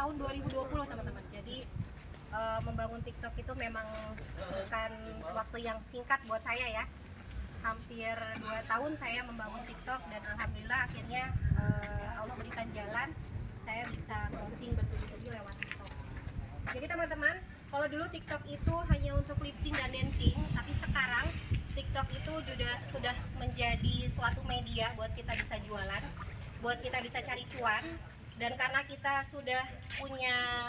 tahun 2020 teman-teman. Jadi membangun TikTok itu memang bukan waktu yang singkat buat saya ya. Hampir 2 tahun saya membangun TikTok dan alhamdulillah akhirnya Allah berikan jalan saya bisa closing bertubi-tubi lewat TikTok. Jadi teman-teman, kalau dulu TikTok itu hanya untuk lip sync dan dancing, tapi sekarang TikTok itu sudah menjadi suatu media buat kita bisa jualan, buat kita bisa cari cuan. Dan karena kita sudah punya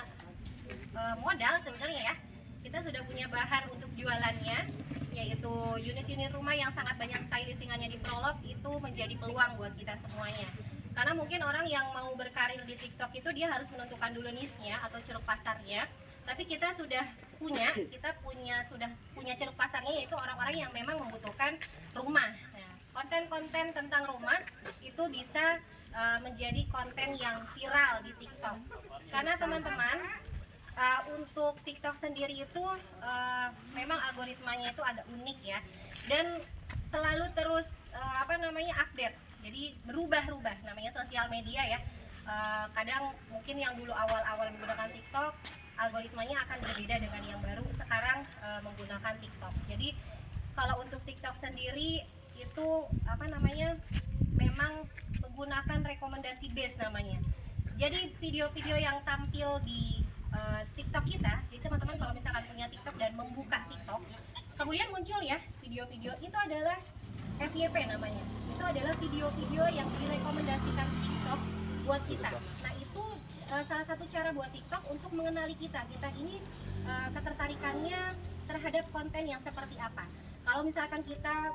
modal sebenarnya ya, kita sudah punya bahan untuk jualannya, yaitu unit-unit rumah yang sangat banyak sekali listingannya di Prolog, itu menjadi peluang buat kita semuanya. Karena mungkin orang yang mau berkarir di TikTok itu dia harus menentukan dulu niche-nya atau ceruk pasarnya. Tapi kita sudah punya ceruk pasarnya, yaitu orang-orang yang memang membutuhkan rumah. Nah, konten-konten tentang rumah itu bisa menjadi konten yang viral di TikTok. Karena teman-teman, untuk TikTok sendiri itu memang algoritmanya itu agak unik ya, dan selalu terus update. Jadi berubah-ubah, namanya sosial media ya. Kadang mungkin yang dulu awal-awal menggunakan TikTok, algoritmanya akan berbeda dengan yang baru sekarang menggunakan TikTok. Jadi kalau untuk TikTok sendiri itu memang menggunakan rekomendasi base namanya. Jadi video-video yang tampil di TikTok kita, jadi teman-teman kalau misalkan punya TikTok dan membuka TikTok, kemudian muncul ya video-video itu adalah FYP namanya. Itu adalah video-video yang direkomendasikan TikTok buat kita. Nah itu salah satu cara buat TikTok untuk mengenali kita ini ketertarikannya terhadap konten yang seperti apa. Kalau misalkan kita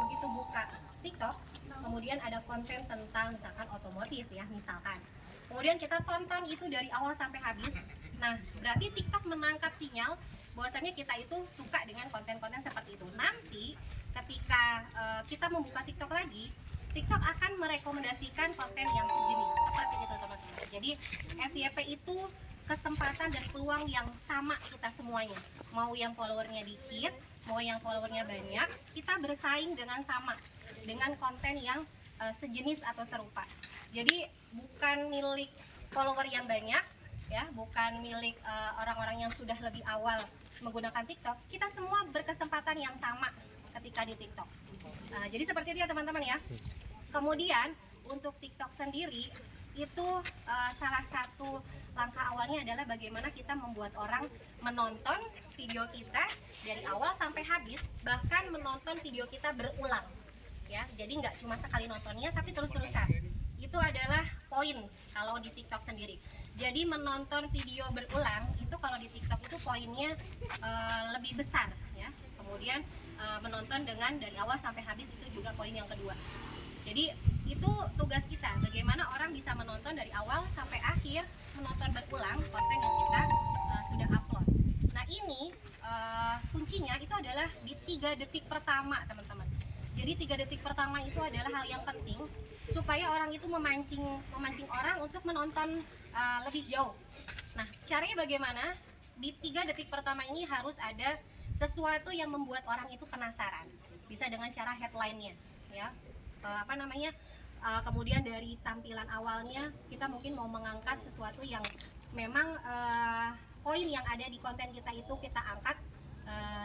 begitu buka TikTok, kemudian ada konten tentang misalkan otomotif ya misalkan, kemudian kita tonton itu dari awal sampai habis, nah berarti TikTok menangkap sinyal bahwasannya kita itu suka dengan konten-konten seperti itu. Nanti ketika kita membuka TikTok lagi, TikTok akan merekomendasikan konten yang sejenis seperti itu teman-teman. Jadi FYP itu kesempatan dan peluang yang sama kita semuanya. Mau yang followernya dikit, mau yang followernya banyak, kita bersaing dengan sama, dengan konten yang sejenis atau serupa. Jadi bukan milik follower yang banyak ya, bukan milik orang-orang yang sudah lebih awal menggunakan TikTok. Kita semua berkesempatan yang sama ketika di TikTok. Nah, jadi seperti itu ya teman-teman ya. Kemudian untuk TikTok sendiri itu salah satu langkah awalnya adalah bagaimana kita membuat orang menonton video kita dari awal sampai habis, bahkan menonton video kita berulang ya. Jadi nggak cuma sekali nontonnya tapi terus-terusan. Itu adalah poin kalau di TikTok sendiri. Jadi menonton video berulang itu kalau di TikTok itu poinnya lebih besar ya. Kemudian menonton dengan dari awal sampai habis itu juga poin yang kedua. Jadi itu tugas kita, bagaimana orang bisa menonton dari awal sampai akhir, menonton berulang konten yang kita sudah upload. Nah ini kuncinya itu adalah di 3 detik pertama teman-teman. Jadi 3 detik pertama itu adalah hal yang penting supaya orang itu memancing orang untuk menonton lebih jauh. Nah caranya bagaimana? Di 3 detik pertama ini harus ada sesuatu yang membuat orang itu penasaran. Bisa dengan cara headline-nya ya. Kemudian dari tampilan awalnya kita mungkin mau mengangkat sesuatu yang memang poin yang ada di konten kita itu kita angkat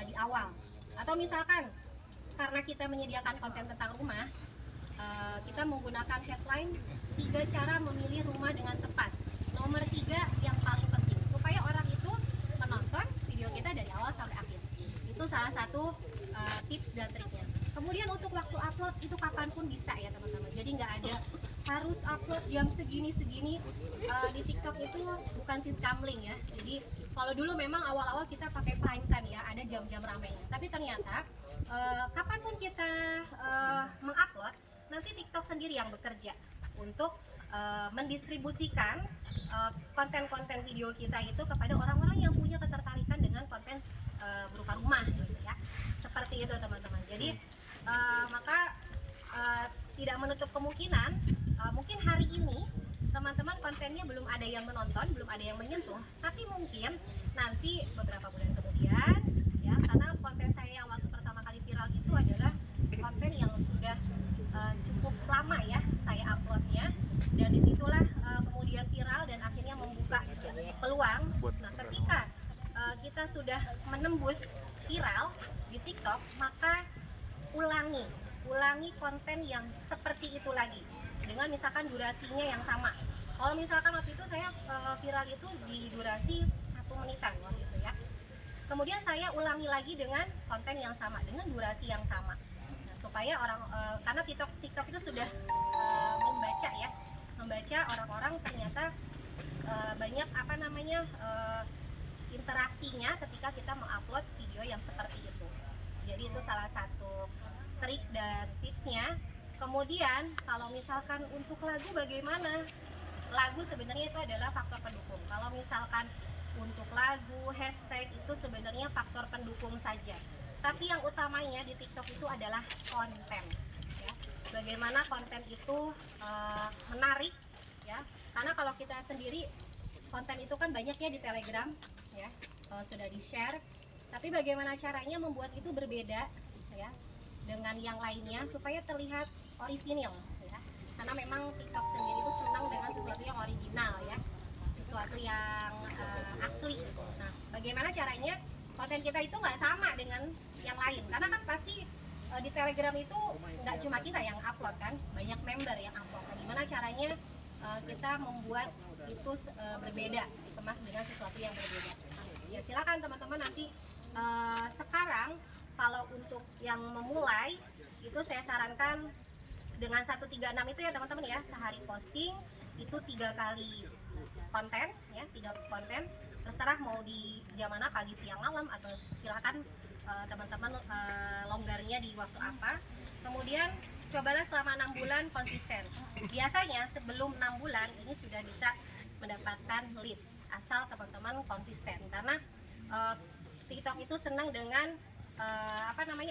di awal. Atau misalkan karena kita menyediakan konten tentang rumah, kita menggunakan headline 3 cara memilih rumah dengan tepat. Nomor 3 yang paling penting supaya orang itu menonton video kita dari awal sampai akhir. Itu salah satu tips dan triknya. Kemudian untuk waktu upload itu kapanpun bisa ya teman-teman. Jadi nggak ada harus upload jam segini-segini. Di TikTok itu bukan siskamling ya. Jadi kalau dulu memang awal-awal kita pakai prime time ya, ada jam-jam ramainya. Tapi ternyata kapanpun kita mengupload, nanti TikTok sendiri yang bekerja untuk mendistribusikan konten-konten video kita itu kepada orang-orang yang punya ketertarikan dengan konten berupa rumah gitu ya. Seperti itu teman-teman. Jadi maka tidak menutup kemungkinan mungkin hari ini teman-teman kontennya belum ada yang menonton, belum ada yang menyentuh, tapi mungkin nanti beberapa bulan kemudian ya, karena konten saya yang waktu pertama kali viral itu adalah konten yang sudah cukup lama ya saya uploadnya, dan disitulah kemudian viral dan akhirnya membuka peluang. Nah, ketika kita sudah menembus viral di TikTok, maka ulangi konten yang seperti itu lagi dengan misalkan durasinya yang sama. Kalau misalkan waktu itu saya viral itu di durasi 1 menitan waktu itu ya. Kemudian saya ulangi lagi dengan konten yang sama dengan durasi yang sama. Nah, supaya orang karena TikTok itu sudah membaca orang-orang ternyata banyak interaksinya ketika kita mengupload video yang seperti itu. Jadi itu salah satu trik dan tipsnya. Kemudian kalau misalkan untuk lagu bagaimana? Lagu sebenarnya itu adalah faktor pendukung. Kalau misalkan untuk lagu, hashtag itu sebenarnya faktor pendukung saja. Tapi yang utamanya di TikTok itu adalah konten. Ya. Bagaimana konten itu menarik, ya. Karena kalau kita sendiri konten itu kan banyak ya di Telegram, ya, sudah di-share. Tapi bagaimana caranya membuat itu berbeda, ya, dengan yang lainnya supaya terlihat orisinil, ya. Karena memang TikTok sendiri itu senang dengan sesuatu yang original, ya, sesuatu yang asli. Nah, bagaimana caranya konten kita itu nggak sama dengan yang lain? Karena kan pasti di Telegram itu nggak cuma kita yang upload kan, banyak member yang upload. Nah, gimana caranya kita membuat itu berbeda, dikemas dengan sesuatu yang berbeda? Ya silakan teman-teman nanti sekarang kalau untuk yang memulai itu saya sarankan dengan 136 itu ya teman-teman ya, sehari posting itu 3 kali konten ya, 3 konten, terserah mau di jam mana, pagi, siang, malam, atau silakan teman-teman longgarnya di waktu apa. Kemudian cobalah selama 6 bulan konsisten. Biasanya sebelum 6 bulan ini sudah bisa mendapatkan leads asal teman-teman konsisten, karena TikTok itu senang dengan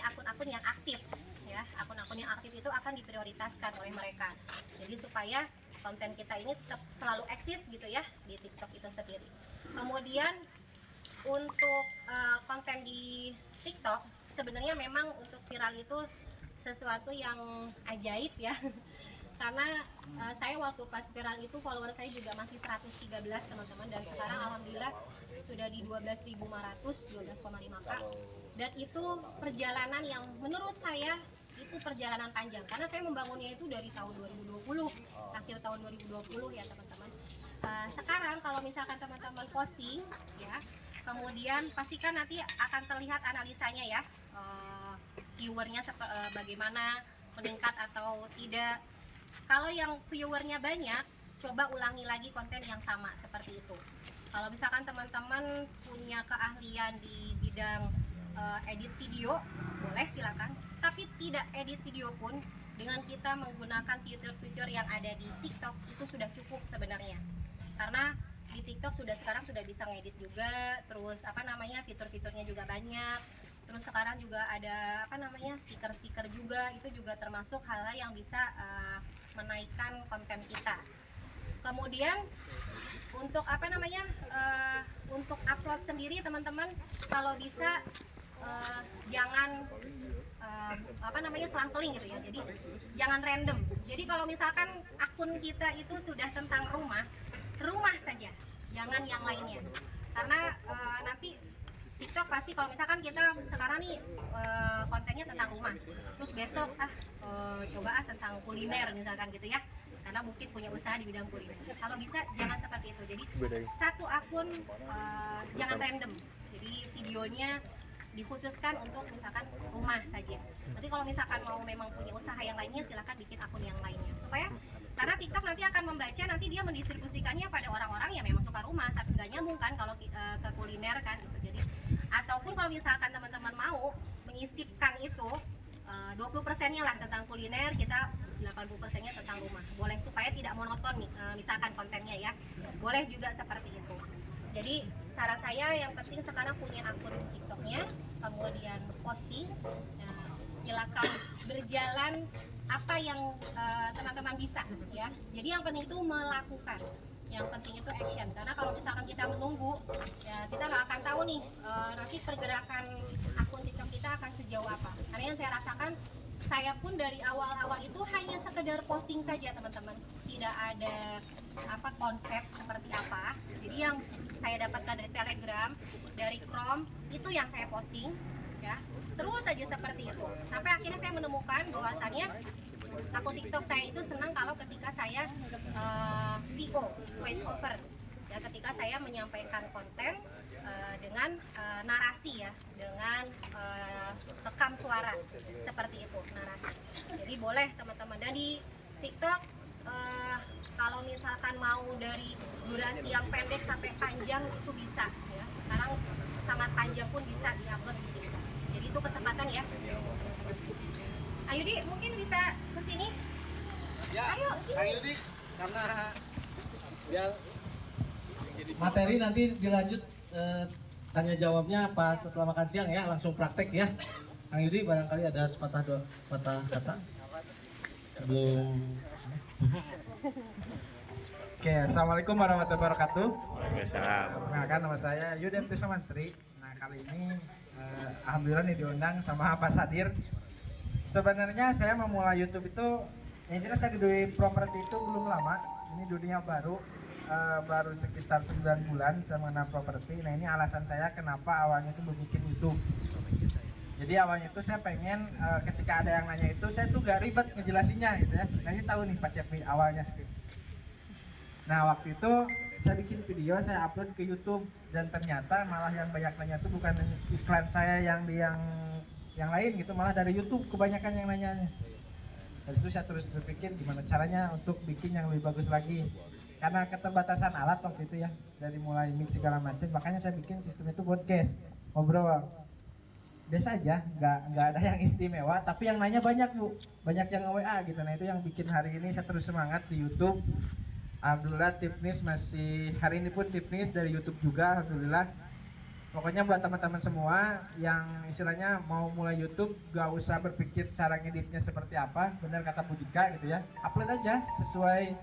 akun-akun yang aktif, ya. Akun-akun yang aktif itu akan diprioritaskan oleh mereka. Jadi supaya konten kita ini tetap selalu eksis gitu ya di TikTok itu sendiri. Kemudian untuk konten di TikTok sebenarnya memang untuk viral itu sesuatu yang ajaib ya. Karena saya waktu pas viral itu follower saya juga masih 113 teman-teman, dan sekarang alhamdulillah sudah di 12.500, 12,5k. Dan itu perjalanan yang menurut saya itu perjalanan panjang, karena saya membangunnya itu dari tahun 2020, akhir tahun 2020 ya teman-teman. Sekarang kalau misalkan teman-teman posting ya, kemudian pastikan nanti akan terlihat analisanya ya, viewernya bagaimana, meningkat atau tidak. Kalau yang viewernya banyak, coba ulangi lagi konten yang sama seperti itu. Kalau misalkan teman-teman punya keahlian di bidang edit video, boleh silakan. Tapi tidak edit video pun, dengan kita menggunakan fitur-fitur yang ada di TikTok itu sudah cukup sebenarnya. Karena di TikTok sekarang sudah bisa ngedit juga, terus fitur-fiturnya juga banyak. Terus sekarang juga ada stiker-stiker juga, itu juga termasuk hal-hal yang bisa menaikkan konten kita. Kemudian untuk untuk upload sendiri teman-teman, kalau bisa jangan selang-seling gitu ya. Jadi jangan random. Jadi kalau misalkan akun kita itu sudah tentang rumah saja, jangan yang lainnya. Karena nanti TikTok pasti kalau misalkan kita sekarang nih kontennya tentang rumah, terus besok coba tentang kuliner misalkan gitu ya, karena mungkin punya usaha di bidang kuliner. Kalau bisa jangan seperti itu. Jadi satu akun jangan random. Jadi videonya dikhususkan untuk misalkan rumah saja. Nanti kalau misalkan mau memang punya usaha yang lainnya, silakan bikin akun yang lainnya. Supaya karena TikTok nanti akan membaca, nanti dia mendistribusikannya pada orang-orang yang memang suka rumah, tapi nggak nyambung kan kalau ke kuliner kan gitu. Jadi ataupun kalau misalkan teman-teman mau menyisipkan itu 20%-nya lah tentang kuliner, kita 80%-nya tentang rumah. Boleh, supaya tidak monoton nih, misalkan kontennya ya. Boleh juga seperti itu. Jadi saran saya yang penting sekarang punya akun TikToknya, kemudian posting. Nah, silakan berjalan apa yang teman-teman bisa ya. Jadi yang penting itu melakukan, yang penting itu action. Karena kalau misalkan kita menunggu ya, kita nggak akan tahu nih nanti pergerakan akun TikTok kita akan sejauh apa. Karena yang saya rasakan, saya pun dari awal-awal itu hanya sekedar posting saja teman-teman, tidak ada konsep seperti apa. Jadi yang saya saya dapatkan dari Telegram, dari Chrome, itu yang saya posting ya. Terus saja seperti itu. Sampai akhirnya saya menemukan bahwasannya akun TikTok saya itu senang kalau ketika saya VO, voice over. Ya, ketika saya menyampaikan konten dengan narasi ya, dengan rekam suara seperti itu narasi. Jadi boleh teman-teman. Dan di TikTok kalau misalkan mau dari durasi yang pendek sampai panjang itu bisa ya. Sekarang sangat panjang pun bisa diupload di TikTok. Jadi itu kesempatan ya. Ayo Di, mungkin bisa ke sini. Ya, ayo sini. Ayo Di, karena biar materi nanti dilanjut tanya jawabnya pas setelah makan siang ya, langsung praktek ya. Kang Yudi barangkali ada sepatah dua patah kata sebelum. Oke, assalamualaikum warahmatullahi wabarakatuh. Waalaikumsalam. Perkenalkan, nama saya Yudi Amtius Mantri. Nah, kali ini alhamdulillah nih diundang sama Pak Sadir. Sebenarnya saya memulai YouTube itu, yang jelas saya di dunia properti itu belum lama. Ini dunia baru, baru sekitar 9 bulan saya mengenal properti. Nah, ini alasan saya kenapa awalnya itu bikin YouTube. Jadi awalnya itu saya pengen ketika ada yang nanya itu saya tuh gak ribet ngejelasinnya gitu ya. Nah, ini tahu nih Pak Cepi awalnya. Nah, waktu itu saya bikin video, saya upload ke YouTube dan ternyata malah yang banyak nanya itu bukan iklan saya yang lain gitu, malah dari YouTube kebanyakan yang nanyanya. Dari situ saya terus berpikir gimana caranya untuk bikin yang lebih bagus lagi. Karena keterbatasan alat waktu itu ya, dari mulai mix segala macam, makanya saya bikin sistem itu podcast, ngobrol. Biasa aja, nggak ada yang istimewa, tapi yang nanya banyak Bu, banyak yang WA gitu. Nah, itu yang bikin hari ini saya terus semangat di YouTube. Alhamdulillah Tipnis masih, hari ini pun Tipnis dari YouTube juga, alhamdulillah. Pokoknya buat teman-teman semua yang istilahnya mau mulai YouTube, gak usah berpikir cara ngeditnya seperti apa, benar kata Budika gitu ya. Upload aja sesuai